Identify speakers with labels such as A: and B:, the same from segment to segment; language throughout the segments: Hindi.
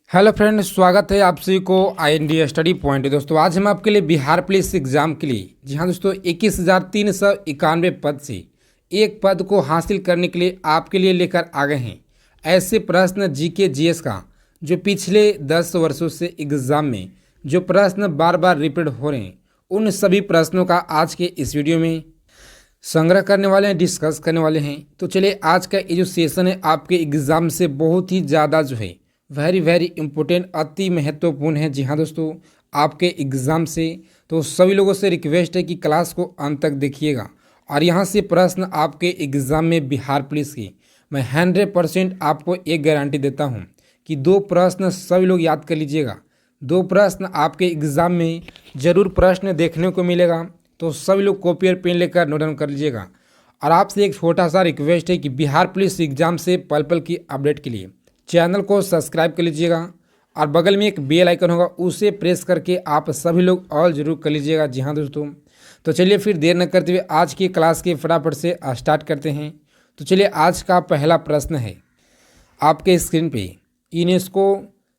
A: हेलो फ्रेंड, स्वागत है आप सभी को IND स्टडी पॉइंट। दोस्तों आज हम आपके लिए बिहार पुलिस एग्जाम के लिए जी हाँ दोस्तों 21,391 पद से एक पद को हासिल करने के लिए आपके लिए लेकर आ गए हैं ऐसे प्रश्न GK GS का जो पिछले 10 वर्षों से एग्जाम में जो प्रश्न बार बार रिपीट हो रहे हैं उन सभी प्रश्नों का आज के इस वीडियो में संग्रह करने वाले हैं, डिस्कस करने वाले हैं। तो चलिए आज का ये जो सेशन है आपके एग्ज़ाम से बहुत ही ज़्यादा जो है वेरी इंपॉर्टेंट, अति महत्वपूर्ण है। जी हाँ दोस्तों, आपके एग्ज़ाम से तो सभी लोगों से रिक्वेस्ट है कि क्लास को अंत तक देखिएगा और यहाँ से प्रश्न आपके एग्ज़ाम में बिहार पुलिस की मैं 100% आपको एक गारंटी देता हूँ कि 2 प्रश्न सभी लोग याद कर लीजिएगा। 2 प्रश्न आपके एग्ज़ाम में ज़रूर प्रश्न देखने को मिलेगा, तो सभी लोग कॉपी और पेन लेकर नोट डाउन कर लीजिएगा। और आपसे एक छोटा सा रिक्वेस्ट है कि बिहार पुलिस एग्ज़ाम से पल पल की अपडेट के लिए चैनल को सब्सक्राइब कर लीजिएगा और बगल में एक बेल आइकन होगा उसे प्रेस करके आप सभी लोग ऑल जरूर कर लीजिएगा। जी हाँ दोस्तों, तो चलिए फिर देर न करते हुए आज की क्लास के फटाफट से स्टार्ट करते हैं। तो चलिए आज का पहला प्रश्न है आपके स्क्रीन पे। यूनेस्को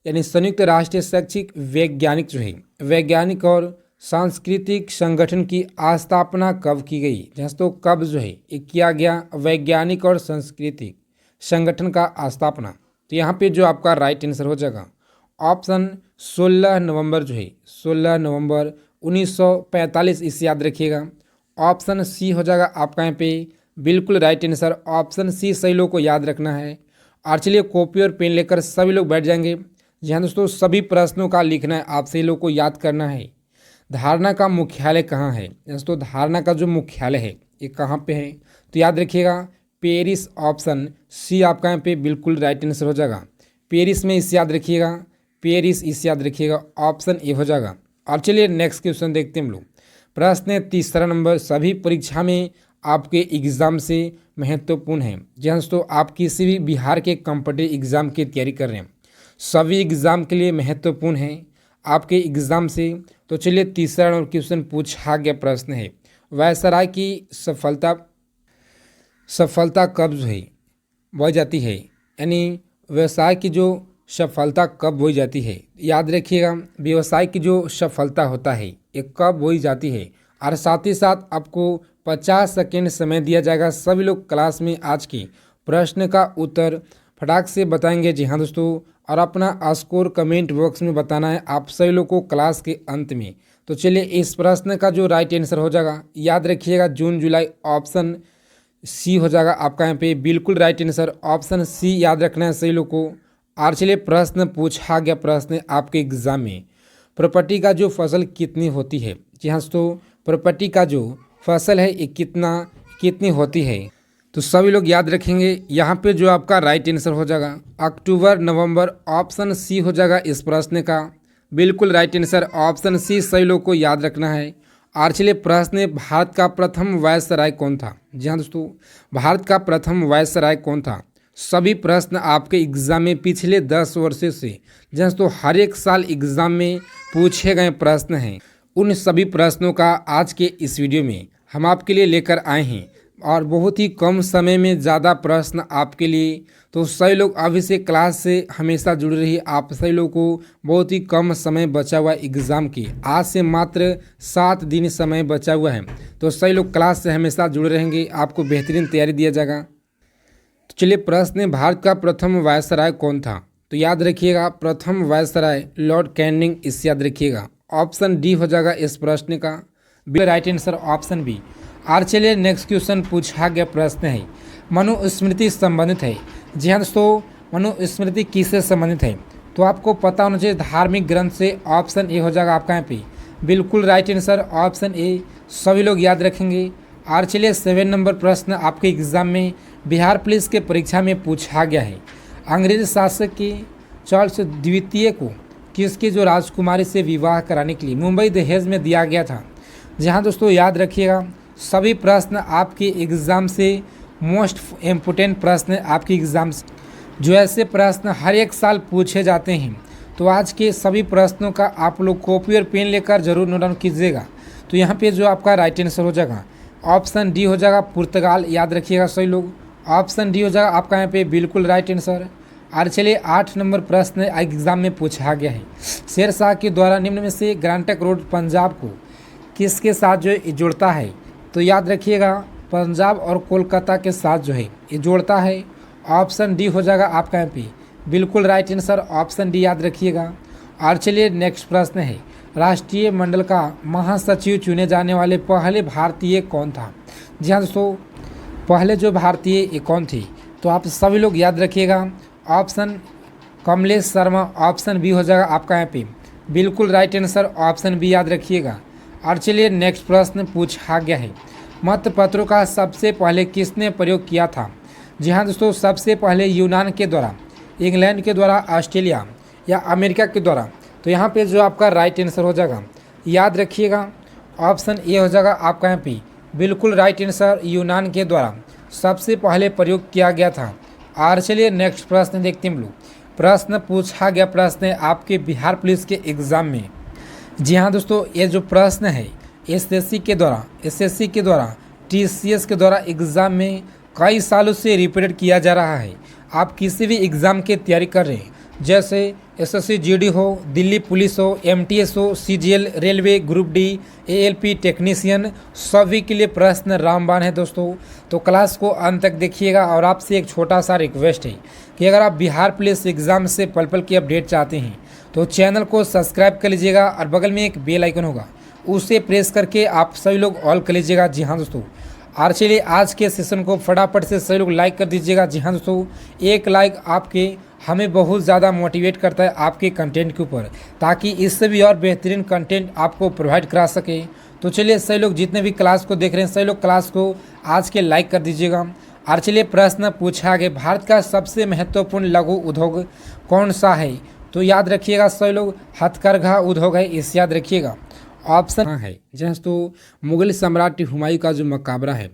A: यानी संयुक्त राष्ट्र शैक्षिक वैज्ञानिक जो है वैज्ञानिक और सांस्कृतिक संगठन की स्थापना कब की गई? दोस्तों कब जो है ये किया गया वैज्ञानिक और सांस्कृतिक संगठन का स्थापना? तो यहाँ पे जो आपका राइट आंसर हो जाएगा ऑप्शन 16 नवंबर जो है 16 नवंबर 1945, इसे याद रखिएगा। ऑप्शन सी हो जाएगा आपका यहाँ पे बिल्कुल राइट आंसर, ऑप्शन सी सही लोग को याद रखना है। और चलिए कॉपी और पेन लेकर सभी लोग बैठ जाएंगे। जी हाँ दोस्तों, सभी प्रश्नों का लिखना है, आप सही लोग को याद करना है। धारणा का मुख्यालय कहाँ है? दोस्तों धारणा का जो मुख्यालय है ये कहाँ पे है? तो याद रखिएगा पेरिस, ऑप्शन सी आपका यहाँ पे बिल्कुल राइट आंसर हो जाएगा। पेरिस में इसे याद रखिएगा, पेरिस इसे याद रखिएगा, ऑप्शन ए हो जाएगा। और चलिए नेक्स्ट क्वेश्चन देखते हैं हम लोग। प्रश्न 3 नंबर सभी परीक्षा में आपके एग्ज़ाम से महत्वपूर्ण है। जी हाँ दोस्तों, आप किसी भी बिहार के कॉम्पिटिटिव एग्ज़ाम की तैयारी कर रहे हैं, सभी एग्ज़ाम के लिए महत्वपूर्ण है आपके एग्ज़ाम से। तो चलिए 3 नंबर क्वेश्चन पूछा गया प्रश्न है वायसराय की सफलता कब जो है हो जाती है, यानी व्यवसाय की जो सफलता कब हो जाती है? याद रखिएगा व्यवसाय की जो सफलता होता है ये कब हो जाती है। और साथ ही साथ आपको 50 सेकेंड समय दिया जाएगा। सभी लोग क्लास में आज की प्रश्न का उत्तर फटाक से बताएंगे। जी हाँ दोस्तों, और अपना स्कोर कमेंट बॉक्स में बताना है आप सभी लोग को क्लास के अंत में। तो चलिए इस प्रश्न का जो राइट आंसर हो जाएगा याद रखिएगा जून जुलाई, ऑप्शन सी हो जाएगा आपका यहाँ पे बिल्कुल राइट आंसर, ऑप्शन सी याद रखना है सही लोग को। और चलिए प्रश्न पूछा गया प्रश्न आपके एग्जाम में प्रॉपर्टी का जो फसल कितनी होती है? जी हाँ दोस्तों, प्रॉपर्टी का जो फसल है ये कितनी होती है? तो सभी लोग याद रखेंगे। यहाँ पे जो आपका राइट आंसर हो जाएगा अक्टूबर नवंबर, ऑप्शन सी हो जाएगा इस प्रश्न का बिल्कुल राइट आंसर, ऑप्शन सी सही लोग को याद रखना है। और चलिए प्रश्न भारत का प्रथम वायसराय कौन था? जी हाँ दोस्तों, भारत का प्रथम वायसराय कौन था? सभी प्रश्न आपके एग्जाम में पिछले 10 वर्षों से जी हाँ दोस्तों हर एक साल एग्जाम में पूछे गए प्रश्न हैं। उन सभी प्रश्नों का आज के इस वीडियो में हम आपके लिए लेकर आए हैं और बहुत ही कम समय में ज़्यादा प्रश्न आपके लिए। तो सभी लोग अभी से क्लास से हमेशा जुड़े रहिए। आप सभी लोग को बहुत ही कम समय बचा हुआ है एग्ज़ाम की, आज से मात्र 7 दिन समय बचा हुआ है। तो सभी लोग क्लास से हमेशा जुड़े रहेंगे, आपको बेहतरीन तैयारी दिया जाएगा। तो चलिए प्रश्न भारत का प्रथम वायसराय कौन था? तो याद रखिएगा प्रथम वायसराय लॉर्ड कैनिंग, इसे याद रखिएगा, ऑप्शन डी हो जाएगा इस प्रश्न का राइट आंसर, ऑप्शन बी। और चलिए नेक्स्ट क्वेश्चन पूछा गया प्रश्न है मनुस्मृति संबंधित है। जी हाँ दोस्तों, मनुस्मृति किससे संबंधित है? तो आपको पता होना चाहिए धार्मिक ग्रंथ से, ऑप्शन ए हो जाएगा आपका यहाँ पे बिल्कुल राइट आंसर, ऑप्शन ए सभी लोग याद रखेंगे। और चलिए 7 नंबर प्रश्न आपके एग्जाम में बिहार पुलिस के परीक्षा में पूछा गया है अंग्रेज शासक के चार्ल्स द्वितीय को किसके जो राजकुमारी से विवाह कराने के लिए मुंबई दहेज में दिया गया था? जी हाँ दोस्तों, याद रखिएगा सभी प्रश्न आपके एग्ज़ाम से मोस्ट इम्पोर्टेंट प्रश्न आपके एग्ज़ाम से जो ऐसे प्रश्न हर एक साल पूछे जाते हैं। तो आज के सभी प्रश्नों का आप लोग कॉपी और पेन लेकर जरूर नोट डाउन कीजिएगा। तो यहाँ पे जो आपका राइट आंसर हो जाएगा ऑप्शन डी हो जाएगा पुर्तगाल, याद रखिएगा सही लोग, ऑप्शन डी हो जाएगा आपका यहाँ पे बिल्कुल राइट आंसर। और चलिए 8 नंबर प्रश्न एग्जाम में पूछा गया है, शेर शाह के द्वारा निम्न में से ग्रांटक रोड पंजाब को किसके साथ जो है जोड़ता है? तो याद रखिएगा पंजाब और कोलकाता के साथ जो है ये जोड़ता है। ऑप्शन डी हो जाएगा आपका यहाँ पे बिल्कुल राइट आंसर, ऑप्शन डी याद रखिएगा। और चलिए नेक्स्ट प्रश्न है, राष्ट्रीय मंडल का महासचिव चुने जाने वाले पहले भारतीय कौन था? जी हाँ दोस्तों, पहले जो भारतीय ये कौन थे? तो आप सभी लोग याद रखिएगा option Kamlesh Sharma, option B हो जाएगा आपका यहाँ पे बिल्कुल राइट आंसर, ऑप्शन बी याद रखिएगा। और चलिए नेक्स्ट प्रश्न पूछा गया है, मतपत्रों का सबसे पहले किसने प्रयोग किया था? जी हाँ दोस्तों, सबसे पहले यूनान के द्वारा, इंग्लैंड के द्वारा, ऑस्ट्रेलिया या अमेरिका के द्वारा? तो यहाँ पे जो आपका राइट आंसर हो जाएगा याद रखिएगा ऑप्शन ए हो जाएगा आपका यहाँ पे बिल्कुल राइट आंसर, यूनान के द्वारा सबसे पहले प्रयोग किया गया था। और चलिए नेक्स्ट प्रश्न देखते हैं हम लोग। प्रश्न पूछा गया प्रश्न है आपके बिहार पुलिस के एग्ज़ाम में। जी हाँ दोस्तों, ये जो प्रश्न है एसएससी के द्वारा टीसीएस के द्वारा एग्ज़ाम में कई सालों से रिपीटेड किया जा रहा है। आप किसी भी एग्ज़ाम की तैयारी कर रहे हैं, जैसे एसएससी जीडी हो, दिल्ली पुलिस हो, एमटीएस हो, CGL, railway, group D, ALP technician, सभी के लिए प्रश्न रामबाण है दोस्तों। तो क्लास को अंत तक देखिएगा। और आपसे एक छोटा सा रिक्वेस्ट है कि अगर आप बिहार पुलिस एग्ज़ाम से पल पल की अपडेट चाहते हैं तो चैनल को सब्सक्राइब कर लीजिएगा और बगल में एक बेल आइकन होगा उसे प्रेस करके आप सभी लोग ऑल कर लीजिएगा। जी हाँ दोस्तों, और चलिए आज के सेशन को फटाफट से सभी लोग लाइक कर दीजिएगा। जी हाँ दोस्तों, एक लाइक आपके हमें बहुत ज़्यादा मोटिवेट करता है आपके कंटेंट के ऊपर, ताकि इससे भी और बेहतरीन कंटेंट आपको प्रोवाइड करा सके। तो चलिए सभी लोग जितने भी क्लास को देख रहे हैं सभी लोग क्लास को आज के लाइक कर दीजिएगा। और चलिए प्रश्न पूछा गया, भारत का सबसे महत्वपूर्ण लघु उद्योग कौन सा है? तो याद रखिएगा सभी लोग हथकरघा उद्योग है, इसे याद रखिएगा। ऑप्शन है जहाँ तो मुगल सम्राट हुमायूं का जो मकबरा है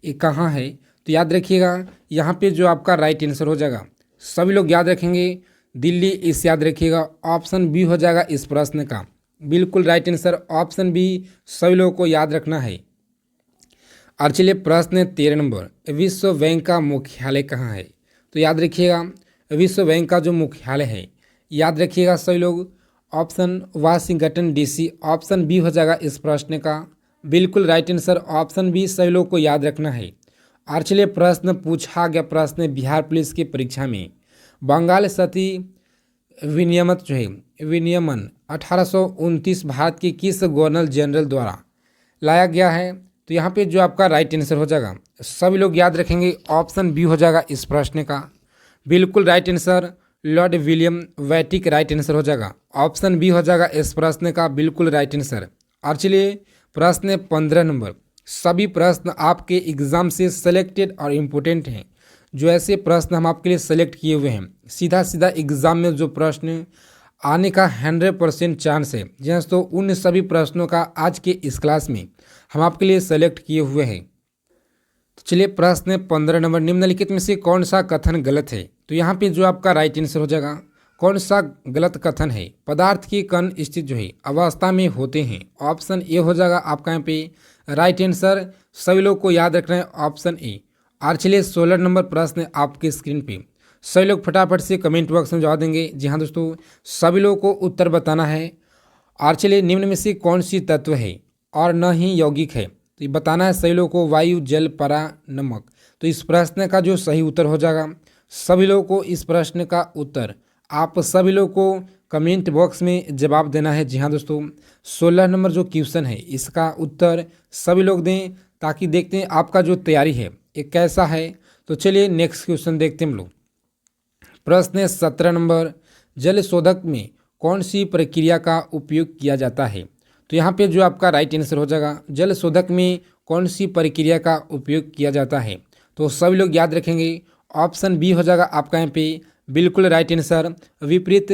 A: ये कहाँ है? तो याद रखिएगा यहाँ पे जो आपका राइट आंसर हो जाएगा सभी लोग याद रखेंगे दिल्ली, इस याद रखिएगा। ऑप्शन बी हो जाएगा इस प्रश्न का बिल्कुल राइट आंसर, ऑप्शन बी सभी लोगों को याद रखना है। और चलिए प्रश्न 13 नंबर, विश्व बैंक का मुख्यालय कहाँ है? तो याद रखिएगा विश्व बैंक का जो मुख्यालय है याद रखिएगा सभी लोग option Washington DC, option B हो जाएगा इस प्रश्न का बिल्कुल राइट आंसर, ऑप्शन बी सभी लोग को याद रखना है। और चलिए प्रश्न पूछा गया प्रश्न बिहार पुलिस की परीक्षा में बंगाल सती विनियमन जो है विनियमन 1829 भारत के किस गवर्नर जनरल द्वारा लाया गया है? तो यहाँ पे जो आपका राइट आंसर हो जाएगा सभी लोग याद रखेंगे ऑप्शन बी हो जाएगा इस प्रश्न का बिल्कुल राइट आंसर, लॉर्ड विलियम वैटिक राइट आंसर हो जाएगा। ऑप्शन बी हो जाएगा इस प्रश्न का बिल्कुल राइट आंसर। और चलिए प्रश्न 15 नंबर, सभी प्रश्न आपके एग्ज़ाम से सेलेक्टेड और इम्पोर्टेंट हैं। जो ऐसे प्रश्न हम आपके लिए सेलेक्ट किए हुए हैं, सीधा सीधा एग्ज़ाम में जो प्रश्न आने का 100% चांस है, जैसे तो उन सभी प्रश्नों का आज के इस क्लास में हम आपके लिए सेलेक्ट किए हुए हैं। तो चलिए प्रश्न 15 नंबर, निम्नलिखित में से कौन सा कथन गलत है? तो यहाँ पे जो आपका राइट आंसर हो जाएगा कौन सा गलत कथन है? पदार्थ के कण स्थित जो है अवस्था में होते हैं। ऑप्शन ए हो जाएगा आपका यहाँ पे राइट आंसर, सभी लोग को याद रखना है ऑप्शन ए। और चलिए 16 नंबर प्रश्न आपके स्क्रीन पे सभी लोग फटाफट से कमेंट बॉक्स में जवाब देंगे। जी हाँ दोस्तों, सभी लोगों को उत्तर बताना है। और चलिए निम्न में से कौन सी तत्व है और न ही यौगिक है? तो ये बताना है सभी लोगों को, वायु, जल, परा, नमक। तो इस प्रश्न का जो सही उत्तर हो जाएगा सभी लोगों को इस प्रश्न का उत्तर आप सभी लोगों को कमेंट बॉक्स में जवाब देना है। जी हाँ दोस्तों, 16 नंबर जो क्वेश्चन है इसका उत्तर सभी लोग दें, ताकि देखते हैं आपका जो तैयारी है ये कैसा है। तो चलिए नेक्स्ट क्वेश्चन देखते हैं हम लोग। प्रश्न 17 नंबर, जल शोधक में कौन सी प्रक्रिया का उपयोग किया जाता है? तो यहाँ पे जो आपका राइट आंसर हो जाएगा जल शोधक में कौन सी प्रक्रिया का उपयोग किया जाता है? तो सभी लोग याद रखेंगे ऑप्शन बी हो जाएगा आपका यहाँ पे बिल्कुल राइट आंसर, विपरीत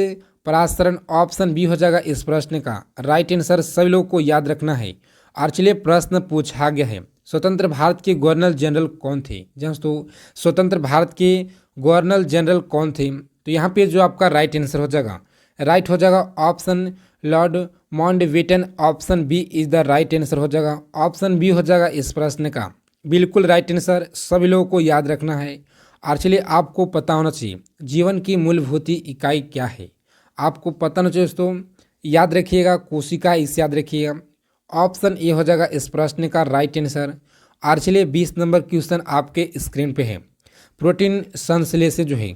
A: परासरण। ऑप्शन बी हो जाएगा इस प्रश्न का राइट आंसर, सभी लोग को याद रखना है। और चलिए प्रश्न पूछा गया है, स्वतंत्र भारत के गवर्नर जनरल कौन थे? जहाँ तो स्वतंत्र भारत के गवर्नर जनरल कौन थे? तो यहाँ पे जो आपका राइट आंसर हो जाएगा राइट हो जाएगा option Lord Mountbatten, option B is the right answer हो जाएगा। ऑप्शन बी हो जाएगा इस प्रश्न का बिल्कुल राइट आंसर, सभी लोगों को याद रखना है। और चलिए आपको पता होना चाहिए जीवन की मूलभूत इकाई क्या है, आपको पता होना चाहिए दोस्तों। याद रखिएगा कोशिका, इसे याद रखिएगा। ऑप्शन ए हो जाएगा इस प्रश्न का राइट आंसर। और चलिए 20 नंबर क्वेश्चन आपके स्क्रीन पे है। प्रोटीन संश्लेषण जो है,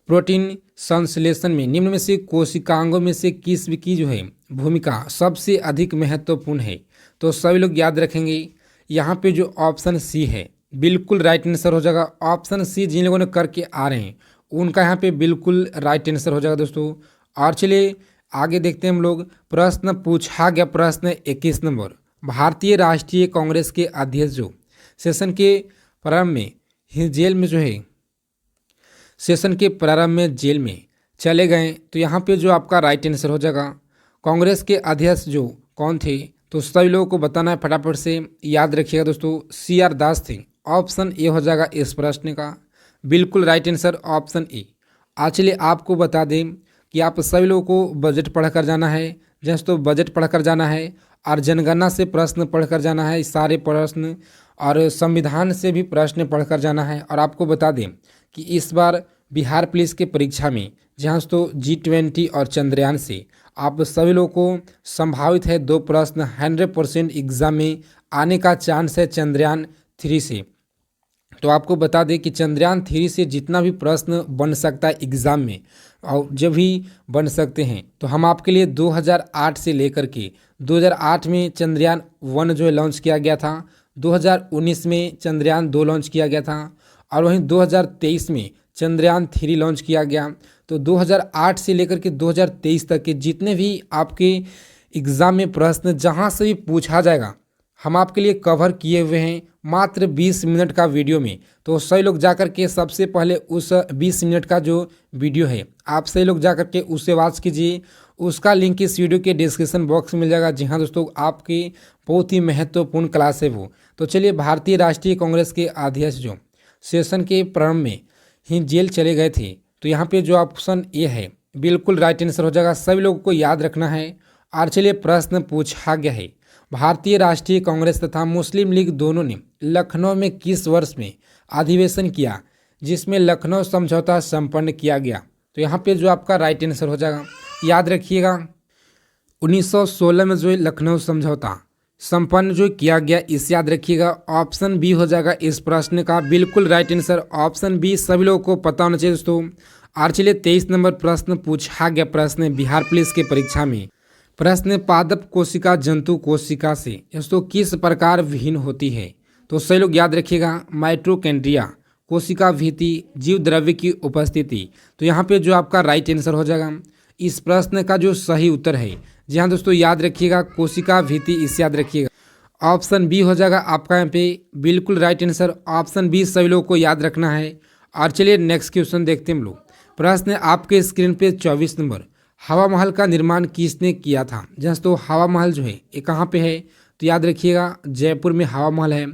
A: प्रोटीन संश्लेषण में निम्न में से कोशिकांगों में से किस की जो है भूमिका सबसे अधिक महत्वपूर्ण है? तो सभी लोग याद रखेंगे यहाँ पे जो ऑप्शन सी है बिल्कुल राइट आंसर हो जाएगा। ऑप्शन सी जिन लोगों ने करके आ रहे हैं उनका यहाँ पे बिल्कुल राइट आंसर हो जाएगा दोस्तों। और चलिए आगे देखते हैं हम लोग। प्रश्न पूछा गया, प्रश्न 21 नंबर। भारतीय राष्ट्रीय कांग्रेस के अध्यक्ष जो सेशन के प्रारंभ में ही जेल में जो है, सेशन के प्रारंभ में जेल में चले गए, तो यहाँ पे जो आपका राइट आंसर हो जाएगा कांग्रेस के अध्यक्ष जो कौन थे? तो सभी लोगों को बताना है फटाफट से। याद रखिएगा दोस्तों CR दास थे। ऑप्शन ए हो जाएगा इस प्रश्न का बिल्कुल राइट आंसर, ऑप्शन ए। आज चलिए आपको बता दें कि आप सभी लोगों को बजट पढ़कर जाना है, जैसे तो बजट पढ़कर जाना है और जनगणना से प्रश्न पढ़कर जाना है, सारे प्रश्न, और संविधान से भी प्रश्न पढ़कर जाना है। और आपको बता दें कि इस बार बिहार पुलिस के परीक्षा में जहाँ तो G20 और चंद्रयान से आप सभी लोगों को संभावित है 2 प्रश्न 100% एग्जाम में आने का चांस है चंद्रयान 3 से। तो आपको बता दें कि चंद्रयान 3 से जितना भी प्रश्न बन सकता है एग्ज़ाम में, और जब भी बन सकते हैं, तो हम आपके लिए 2008 से लेकर के 2008 में चंद्रयान 1 जो है लॉन्च किया गया था, 2019 में चंद्रयान 2 लॉन्च किया गया था, और वहीं 2023 में चंद्रयान 3 लॉन्च किया गया। तो 2008 से लेकर के 2023 तक के जितने भी आपके एग्ज़ाम में प्रश्न जहां से भी पूछा जाएगा हम आपके लिए कवर किए हुए हैं मात्र 20 मिनट का वीडियो में। तो सही लोग जाकर के सबसे पहले उस 20 मिनट का जो वीडियो है आप सही लोग जाकर के उसे वॉच कीजिए। उसका लिंक इस वीडियो के डिस्क्रिप्शन बॉक्स में मिल जाएगा। जी हाँ दोस्तों, आपकी बहुत ही महत्वपूर्ण क्लास है वो। तो चलिए, भारतीय राष्ट्रीय कांग्रेस के अध्यक्ष जो सेशन के प्रारंभ में ही जेल चले गए थे, तो यहाँ पे जो ऑप्शन ए है बिल्कुल राइट आंसर हो जाएगा। सभी लोगों को याद रखना है। और चलिए प्रश्न पूछा गया है, भारतीय राष्ट्रीय कांग्रेस तथा मुस्लिम लीग दोनों ने लखनऊ में किस वर्ष में अधिवेशन किया जिसमें लखनऊ समझौता संपन्न किया गया? तो यहाँ पे जो आपका राइट आंसर हो जाएगा, याद रखिएगा 1916 में जो लखनऊ समझौता संपन्न जो किया गया, इसे याद रखिएगा। ऑप्शन बी हो जाएगा इस प्रश्न का बिल्कुल राइट आंसर, ऑप्शन बी सभी लोगों को पता होना चाहिए दोस्तों। और चलिए 23 नंबर प्रश्न पूछा गया, प्रश्न बिहार पुलिस के परीक्षा में। प्रश्न पादप कोशिका जंतु कोशिका से दोस्तों किस प्रकार विहीन होती है? तो सही लोग याद रखिएगा, माइटोकॉन्ड्रिया कोशिका भीति जीव द्रव्य की उपस्थिति। तो यहाँ पे जो आपका राइट आंसर हो जाएगा इस प्रश्न का जो सही उत्तर है, जी हाँ दोस्तों, याद रखिएगा कोशिका भीति, इसे याद रखिएगा। ऑप्शन बी हो जाएगा आपका यहाँ पे बिल्कुल राइट आंसर, ऑप्शन बी सभी लोगों को याद रखना है। और चलिए नेक्स्ट क्वेश्चन देखते हैं हम लोग। प्रश्न आपके स्क्रीन पे 24 नंबर, हवा महल का निर्माण किसने किया था? जहाँ तो हवा महल जो है ये कहाँ पे है? तो याद रखिएगा जयपुर में हवा महल है।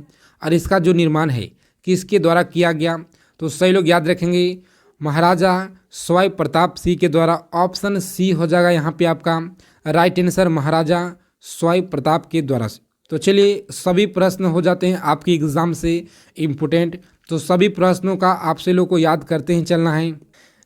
A: और इसका जो निर्माण है किसके द्वारा किया गया? तो सही लोग याद रखेंगे महाराजा सवाई प्रताप सिंह के द्वारा। ऑप्शन सी हो जाएगा यहाँ पे आपका राइट आंसर, महाराजा सवाई प्रताप के द्वारा से। तो चलिए सभी प्रश्न हो जाते हैं आपकी एग्जाम से इम्पोर्टेंट, तो सभी प्रश्नों का आपसे लोग को याद करते ही चलना है।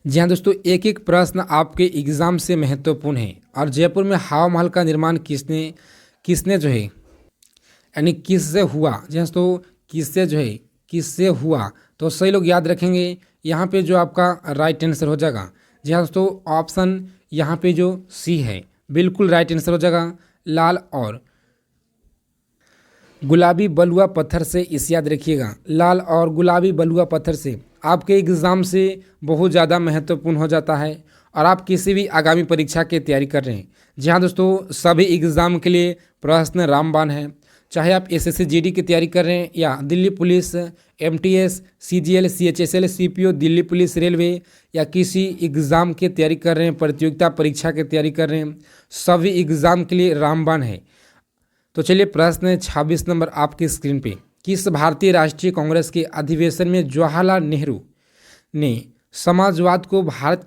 A: जी हाँ दोस्तों, एक एक प्रश्न आपके एग्जाम से महत्वपूर्ण है। और जयपुर में हवा महल का निर्माण किसने जो है यानी किससे हुआ? जी हाँ तो किससे जो है किससे हुआ? तो सही लोग याद रखेंगे यहाँ पे जो आपका राइट आंसर हो जाएगा, जी हाँ दोस्तों, ऑप्शन यहाँ पे जो सी है बिल्कुल राइट आंसर हो जाएगा, लाल और गुलाबी बलुआ पत्थर से। इसे याद रखिएगा, लाल और गुलाबी बलुआ पत्थर से आपके एग्ज़ाम से बहुत ज़्यादा महत्वपूर्ण हो जाता है। और आप किसी भी आगामी परीक्षा की तैयारी कर रहे हैं, जी हाँ दोस्तों, सभी एग्ज़ाम के लिए प्रश्न रामबाण है। चाहे आप SSC GD की तैयारी कर रहे हैं या Delhi police, MTS, CGL, CHSL, CPO, Delhi police, railway, या किसी एग्ज़ाम की तैयारी कर रहे हैं, प्रतियोगिता परीक्षा की तैयारी कर रहे हैं, सभी एग्ज़ाम के लिए रामबाण है। तो चलिए प्रश्न 26 नंबर आपकी स्क्रीन पे, किस भारतीय राष्ट्रीय कांग्रेस के अधिवेशन में जवाहरलाल नेहरू ने समाजवाद को भारत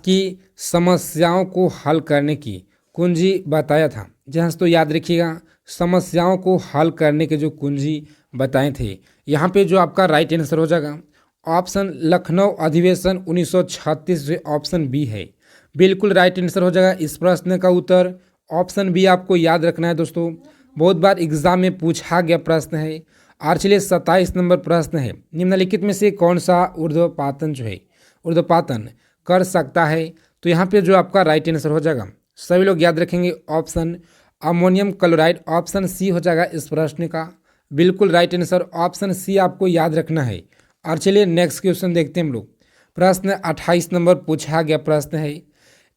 A: की समस्याओं को हल करने की कुंजी बताया था? जहाँ तो याद रखिएगा समस्याओं को हल करने के जो कुंजी बताए थे। यहाँ पे जो आपका राइट आंसर हो जाएगा ऑप्शन लखनऊ अधिवेशन 1936 से ऑप्शन बी है। बिल्कुल राइट आंसर हो जाएगा इस प्रश्न का उत्तर ऑप्शन बी। आपको याद रखना है दोस्तों, बहुत बार एग्जाम में पूछा गया प्रश्न है। और चलिए 27 नंबर प्रश्न है, निम्नलिखित में से कौन सा ऊर्ध्वपातन जो है ऊर्ध्वपातन कर सकता है। तो यहाँ पे जो आपका राइट आंसर हो जाएगा, सभी लोग याद रखेंगे option ammonium chloride, option C हो जाएगा इस प्रश्न का बिल्कुल राइट आंसर, ऑप्शन सी आपको याद रखना है। और चलिए नेक्स्ट क्वेश्चन देखते हैं हम लोग। प्रश्न 28 नंबर पूछा गया प्रश्न है,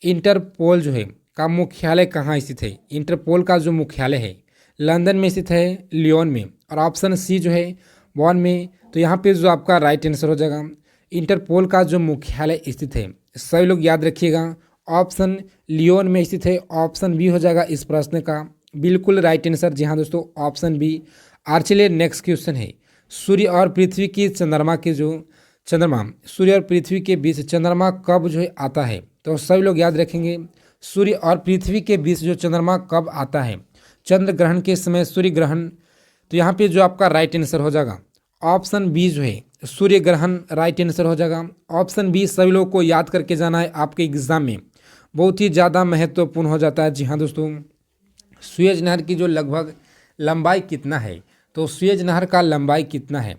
A: इंटरपोल जो है का मुख्यालय कहाँ स्थित है। इंटरपोल का जो मुख्यालय है लंदन में स्थित है, लियोन में, और ऑप्शन सी जो है बॉन में। तो यहाँ पे जो आपका राइट आंसर हो जाएगा इंटरपोल का जो मुख्यालय स्थित है, सभी लोग याद रखिएगा ऑप्शन लियोन में स्थित है, ऑप्शन बी हो जाएगा इस प्रश्न का बिल्कुल राइट आंसर। जी हाँ दोस्तों, ऑप्शन बी। और चलिए नेक्स्ट क्वेश्चन है, सूर्य और पृथ्वी की चंद्रमा के जो सूर्य और पृथ्वी के बीच चंद्रमा कब जो है आता है। तो सभी लोग याद रखेंगे सूर्य और पृथ्वी के बीच जो चंद्रमा कब आता है, चंद्र ग्रहण के समय सूर्य ग्रहण। तो यहाँ पे जो आपका राइट आंसर हो जाएगा ऑप्शन बी जो है सूर्य ग्रहण राइट आंसर हो जाएगा। ऑप्शन बी सभी लोगों को याद करके जाना है, आपके एग्जाम में बहुत ही ज़्यादा महत्वपूर्ण हो जाता है। जी हाँ दोस्तों, सुएज नहर की जो लगभग लंबाई कितना है, तो सुएज नहर का लंबाई कितना है।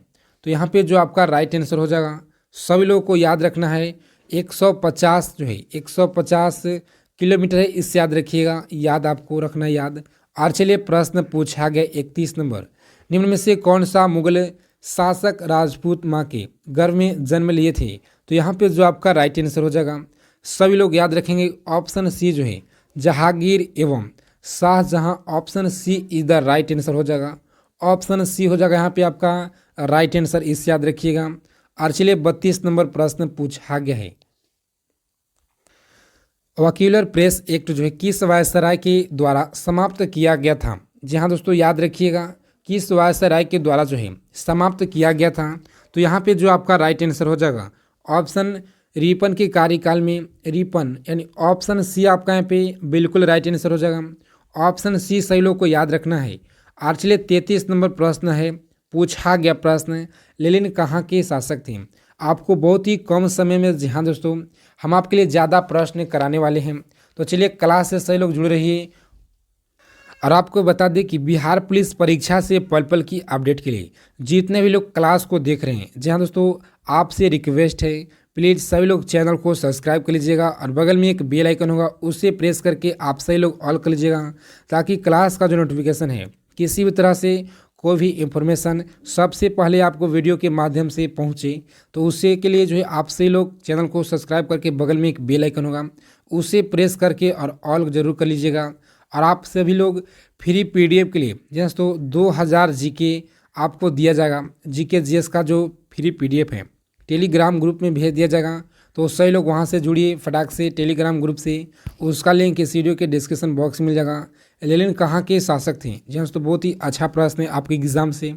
A: तो यहाँ पे जो आपका राइट आंसर हो जाएगा, सभी लोगों को याद रखना है 150 जो है 150 किलोमीटर है, इससे याद रखिएगा, याद आपको रखना है याद। और चलिए प्रश्न पूछा गया 31 नंबर, निम्न में से कौन सा मुगल शासक राजपूत माँ के गर्भ में जन्म लिए थे। तो यहाँ पे जो आपका राइट आंसर हो जाएगा, सभी लोग याद रखेंगे ऑप्शन सी जो है जहांगीर एवं Shahjahan, option C is the right answer हो जाएगा, ऑप्शन सी हो जाएगा यहाँ पे आपका राइट आंसर, इससे याद रखिएगा। और चलिए 32 नंबर प्रश्न पूछा गया है, वकीलर प्रेस एक्ट जो है किस वायसराय के द्वारा समाप्त किया गया था। जी हाँ दोस्तों, याद रखिएगा किस वायसराय के द्वारा जो है समाप्त किया गया था। तो यहाँ पे जो आपका राइट आंसर हो जाएगा ऑप्शन रिपन के कार्यकाल में, रिपन यानी ऑप्शन सी आपका यहाँ पे बिल्कुल राइट आंसर हो जाएगा, ऑप्शन सी सही लोग को याद रखना है। और चलिए 33 नंबर प्रश्न है, पूछा गया प्रश्न लेनिन कहाँ के शासक थे। आपको बहुत ही कम समय में, जी हाँ दोस्तों, हम आपके लिए ज़्यादा प्रश्न कराने वाले हैं, तो चलिए क्लास से सही लोग जुड़ रहिए। और आपको बता दें कि बिहार पुलिस परीक्षा से पल पल की अपडेट के लिए जितने भी लोग क्लास को देख रहे हैं, जी हाँ दोस्तों, आपसे रिक्वेस्ट है प्लीज़ सभी लोग चैनल को सब्सक्राइब कर लीजिएगा और बगल में एक बेल आइकन होगा उसे प्रेस करके आप सही लोग ऑल कर लीजिएगा, ताकि क्लास का जो नोटिफिकेशन है किसी भी तरह से कोई भी इंफॉर्मेशन सबसे पहले आपको वीडियो के माध्यम से पहुंचे, तो उससे के लिए जो है आप सही लोग चैनल को सब्सक्राइब करके बगल में एक बेल आइकन होगा उसे प्रेस करके और ऑल जरूर कर लीजिएगा। और आप सभी लोग फ्री पीडीएफ के लिए दोस्तों 2000 जीके आपको दिया जाएगा, जीके जीएस का जो फ्री पीडीएफ है टेलीग्राम ग्रुप में भेज दिया जाएगा, तो सही लोग वहां से जुड़िए फटाक से टेलीग्राम ग्रुप से, उसका लिंक इस वीडियो के डिस्क्रिप्शन बॉक्स में मिल जाएगा। लेनिन कहाँ के शासक थे, जी दोस्तों, बहुत ही अच्छा प्रश्न है आपके एग्जाम से,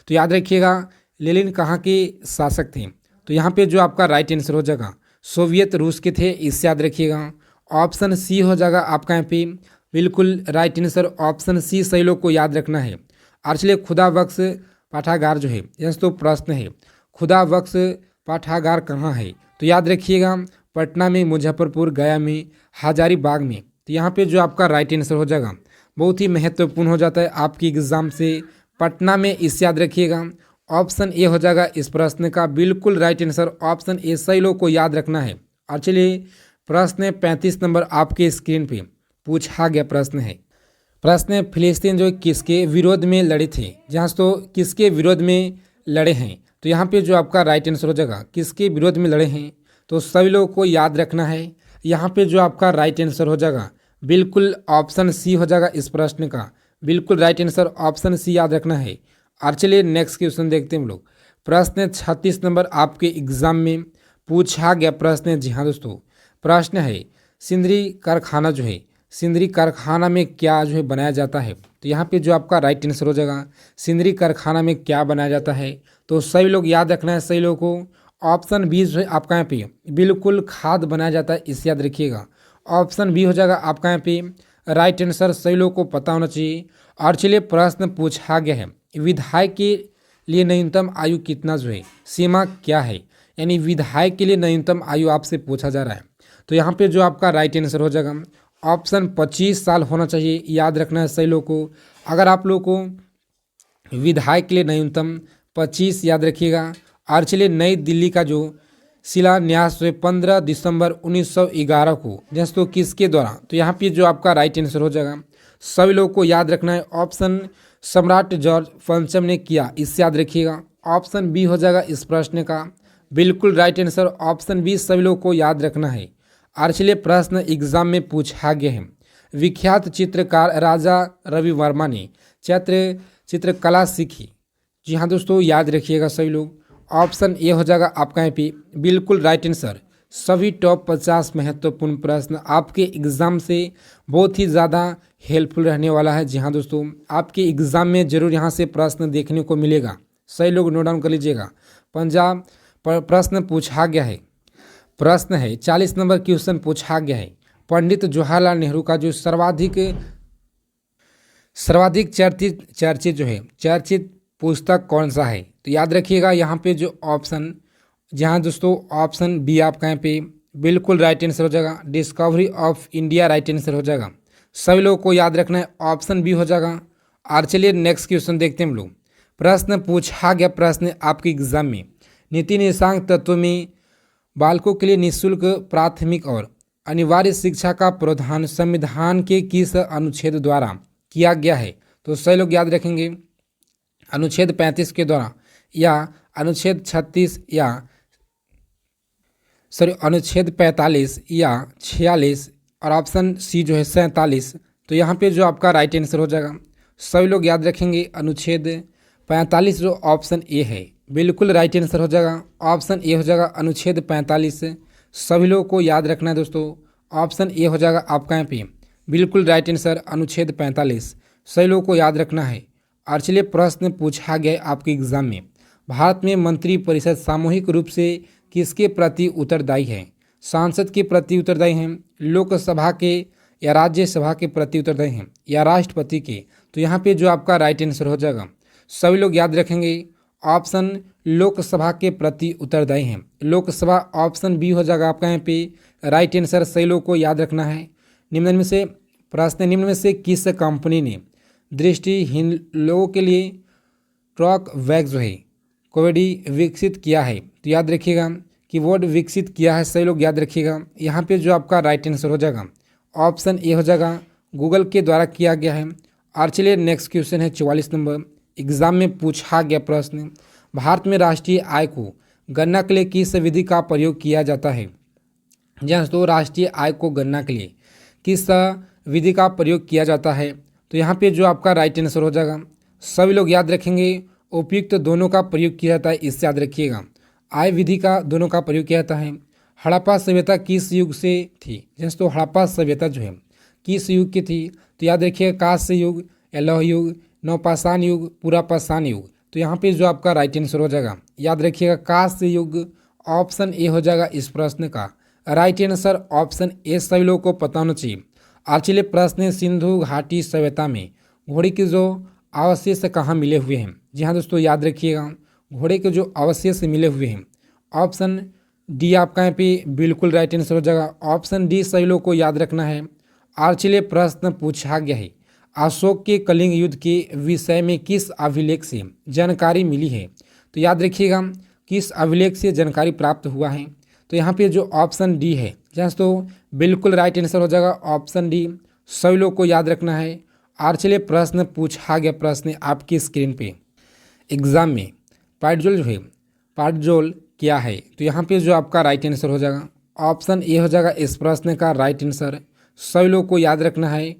A: तो याद रखिएगा लेनिन कहाँ के शासक थे। तो यहाँ पे जो आपका राइट आंसर हो जाएगा सोवियत रूस के थे, इससे याद रखिएगा, ऑप्शन सी हो जाएगा आपका यहाँ पे बिल्कुल राइट आंसर, ऑप्शन सी सही लोग को याद रखना है। और चलिए खुदा बख्श पाठागार जो है दोस्तों प्रश्न है, खुदा बख्श पाठागार कहाँ है। तो याद रखिएगा पटना में, मुजफ्फरपुर, गया में, हजारीबाग में। तो यहाँ पे जो आपका राइट आंसर हो जाएगा बहुत ही महत्वपूर्ण हो जाता है आपकी एग्जाम से, पटना में, इससे याद रखिएगा ऑप्शन ए हो जाएगा इस प्रश्न का बिल्कुल राइट आंसर, ऑप्शन ए सही लोग को याद रखना है। और चलिए प्रश्न 35 नंबर आपके स्क्रीन पे पूछा गया प्रश्न है, प्रश्न फिलिस्तीन जो किसके विरोध में लड़े थे, जहाँ तो किसके विरोध में लड़े हैं। तो यहाँ पे जो आपका राइट आंसर हो जाएगा किसके विरोध में लड़े हैं, तो सभी लोगों को याद रखना है। यहाँ पे जो आपका राइट आंसर हो जाएगा बिल्कुल ऑप्शन सी हो जाएगा इस प्रश्न का बिल्कुल राइट आंसर, ऑप्शन सी याद रखना है। और चलिए नेक्स्ट क्वेश्चन देखते हैं हम लोग। प्रश्न 36 नंबर आपके एग्जाम में पूछा गया प्रश्न है, जी हाँ दोस्तों, प्रश्न है सिंदरी कारखाना जो है, सिंदरी कारखाना में क्या जो है बनाया जाता है। तो यहाँ पे जो आपका राइट आंसर हो जाएगा सिंदरी कारखाना में क्या बनाया जाता है, तो सभी लोग याद रखना है सही लोगों को, ऑप्शन बी जो है आपका यहाँ पे बिल्कुल खाद बनाया जाता है, इसे याद रखिएगा, ऑप्शन बी हो जाएगा आपका यहाँ पे राइट आंसर, सही लोगों को पता होना चाहिए। और चलिए प्रश्न पूछा गया है, विधायक के लिए न्यूनतम आयु कितना जो है सीमा क्या है, यानी विधायक के लिए न्यूनतम आयु आपसे पूछा जा रहा है। तो यहाँ पे जो आपका राइट आंसर हो जाएगा ऑप्शन 25 साल होना चाहिए, याद रखना है सही लोग को। अगर आप लोग को विधायक के लिए न्यूनतम 25 याद रखिएगा। और चलिए नई दिल्ली का जो शिलान्यास 15 दिसंबर 1911 को दोस्तों किसके द्वारा, तो यहाँ पे जो आपका राइट आंसर हो जाएगा सभी लोगों को याद रखना है ऑप्शन सम्राट जॉर्ज पंचम ने किया, इससे याद रखिएगा। ऑप्शन बी हो जाएगा इस प्रश्न का बिल्कुल राइट आंसर, ऑप्शन बी सभी लोगों को याद रखना है। और चलिए प्रश्न एग्जाम में पूछा गया है, विख्यात चित्रकार राजा रवि वर्मा ने चित्रकला सीखी। जी हाँ दोस्तों याद रखिएगा सभी लोग, ऑप्शन ए हो जाएगा आपका यहाँ पे बिल्कुल राइट आंसर। सभी टॉप 50 महत्वपूर्ण प्रश्न आपके एग्ज़ाम से बहुत ही ज़्यादा हेल्पफुल रहने वाला है। जी हाँ दोस्तों, आपके एग्ज़ाम में जरूर यहाँ से प्रश्न देखने को मिलेगा, सही लोग नोट डाउन कर लीजिएगा। पंजाब पर प्रश्न पूछा गया है, प्रश्न है 40 नंबर क्वेश्चन पूछा गया है, पंडित जवाहरलाल नेहरू का जो सर्वाधिक चर्चित जो है चर्चित पुस्तक कौन सा है। तो याद रखिएगा यहाँ पे जो ऑप्शन, जहाँ दोस्तों ऑप्शन बी आपका यहाँ पे बिल्कुल राइट आंसर हो जाएगा, discovery of India right answer हो जाएगा। सभी लोगों को याद रखना है ऑप्शन बी हो जाएगा। और चलिए नेक्स्ट क्वेश्चन देखते हैं हम लोग। प्रश्न पूछा गया, प्रश्न आपके एग्जाम में, नीति निर्देशांक तत्व में बालकों के लिए निःशुल्क प्राथमिक और अनिवार्य शिक्षा का प्रावधान संविधान के किस अनुच्छेद द्वारा किया गया है। तो सही लोग याद रखेंगे अनुच्छेद 35 के द्वारा या अनुच्छेद 36 या अनुच्छेद 45 या 46 और ऑप्शन सी जो है 47। तो यहाँ पे जो आपका राइट आंसर हो जाएगा सभी लोग याद रखेंगे अनुच्छेद 45 जो ऑप्शन ए है बिल्कुल राइट आंसर हो जाएगा, ऑप्शन ए हो जाएगा अनुच्छेद 45। सभी लोगों को याद रखना है दोस्तों, ऑप्शन ए हो जाएगा आपका यहाँ पे बिल्कुल राइट आंसर अनुच्छेद 45, सभी लोगों को याद रखना है। और चलिए प्रश्न पूछा गया है आपके एग्जाम में, भारत में मंत्रिपरिषद सामूहिक रूप से किसके प्रति उत्तरदायी है। सांसद के प्रति उत्तरदायी हैं, लोकसभा के या राज्यसभा के प्रति उत्तरदायी हैं या राष्ट्रपति के। तो यहाँ पे जो आपका राइट आंसर हो जाएगा सभी लोग याद रखेंगे ऑप्शन लोकसभा के प्रति उत्तरदायी हैं, लोकसभा। ऑप्शन बी हो जाएगा आपका यहाँ पे राइट आंसर, सही लोग को याद रखना है। निम्न में से प्रश्न, निम्न में से किस कंपनी ने दृष्टिहीन लोगों के लिए ट्रॉक वैग जो है कोविडी विकसित किया है। तो याद रखिएगा कीबोर्ड विकसित किया है, सही लोग याद रखिएगा। यहाँ पे जो आपका राइट आंसर हो जाएगा ऑप्शन ए हो जाएगा गूगल के द्वारा किया गया है। और चलिए नेक्स्ट क्वेश्चन है 44 नंबर, एग्जाम में पूछा गया प्रश्न, भारत में राष्ट्रीय आय को गणना के लिए किस विधि का प्रयोग किया जाता है। जी दोस्तों, राष्ट्रीय आय को गणना के लिए किस विधि का प्रयोग किया जाता है। तो यहाँ पे जो आपका राइट आंसर हो जाएगा सभी लोग याद रखेंगे उपयुक्त दोनों का प्रयोग किया जाता है, इससे याद रखिएगा आय विधि का दोनों का प्रयोग किया जाता है। हड़प्पा सभ्यता किस युग से थी। दोस्तों हड़प्पा सभ्यता जो है किस युग की थी। तो याद रखिएगा कांस्य युग या लौह युग, नवपाषाण युग, पुरापाषाण युग। तो यहाँ पे जो आपका राइट आंसर हो जाएगा याद रखिएगा कांस्य युग, ऑप्शन ए हो जाएगा इस प्रश्न का राइट आंसर, ऑप्शन ए सभी लोगों को पता होना चाहिए। और चलिए प्रश्न, सिंधु घाटी सभ्यता में घोड़े के जो अवशेष कहाँ मिले हुए हैं। जी हाँ दोस्तों याद रखिएगा घोड़े के जो अवशेष मिले हुए हैं, ऑप्शन डी आपका यहाँ पे बिल्कुल राइट आंसर हो जाएगा, ऑप्शन डी सभी लोगों को याद रखना है। और चलिए प्रश्न पूछा गया है, अशोक के कलिंग युद्ध के विषय में किस अभिलेख से जानकारी मिली है। तो याद रखिएगा किस अभिलेख से जानकारी प्राप्त हुआ है। तो यहाँ पे जो ऑप्शन डी है दोस्तों बिल्कुल राइट आंसर हो जाएगा, ऑप्शन डी सभी लोग को याद रखना है। और चलिए प्रश्न पूछा गया, प्रश्न आपकी स्क्रीन पे एग्जाम में, पाइडजोल जो है पाइडजोल क्या है। तो यहाँ पे जो आपका राइट आंसर हो जाएगा ऑप्शन ए हो जाएगा इस प्रश्न का राइट आंसर, सभी लोग को याद रखना है।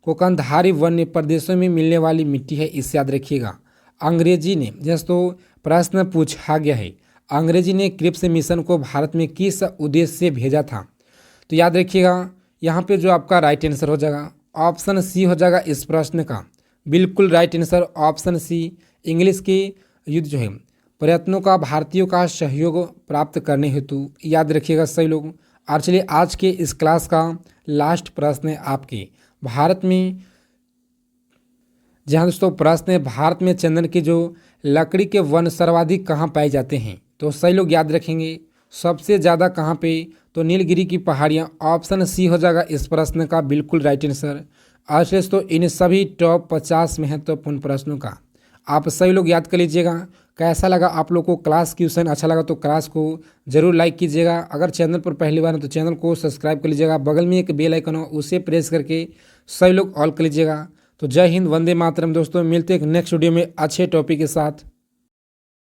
A: कोकनधारी वन्य प्रदेशों में मिलने वाली मिट्टी है, इससे याद रखिएगा। अंग्रेजी ने दोस्तों प्रश्न पूछा गया है, अंग्रेजी ने क्रिप्स मिशन को भारत में किस उद्देश्य से भेजा था। तो याद रखिएगा यहाँ पे जो आपका राइट आंसर हो जाएगा ऑप्शन सी हो जाएगा इस प्रश्न का बिल्कुल right answer, option C English के युद्ध जो है प्रयत्नों का भारतीयों का सहयोग प्राप्त करने हेतु, याद रखिएगा सही लोग। और चलिए आज के इस क्लास का लास्ट प्रश्न है आपके, भारत में जहाँ दोस्तों प्रश्न है, भारत में चंदन की जो लकड़ी के वन सर्वाधिक कहाँ पाए जाते हैं? तो सही लोग याद रखेंगे सबसे ज़्यादा कहाँ पे, तो नीलगिरी की पहाड़ियाँ। ऑप्शन सी हो जाएगा इस प्रश्न का बिल्कुल राइट आंसर। आज दोस्तों इन सभी टॉप 50 महत्वपूर्ण प्रश्नों का आप सभी लोग याद कर लीजिएगा। कैसा लगा आप लोग को क्लास क्वेश्चन? अच्छा लगा तो क्लास को जरूर लाइक कीजिएगा। अगर चैनल पर पहली बार है तो चैनल को सब्सक्राइब कर लीजिएगा। बगल में एक बेल आइकन हो उसे प्रेस करके सभी लोग ऑल कर लीजिएगा। तो जय हिंद, वंदे मातरम दोस्तों। मिलते हैं नेक्स्ट वीडियो में अच्छे टॉपिक के साथ।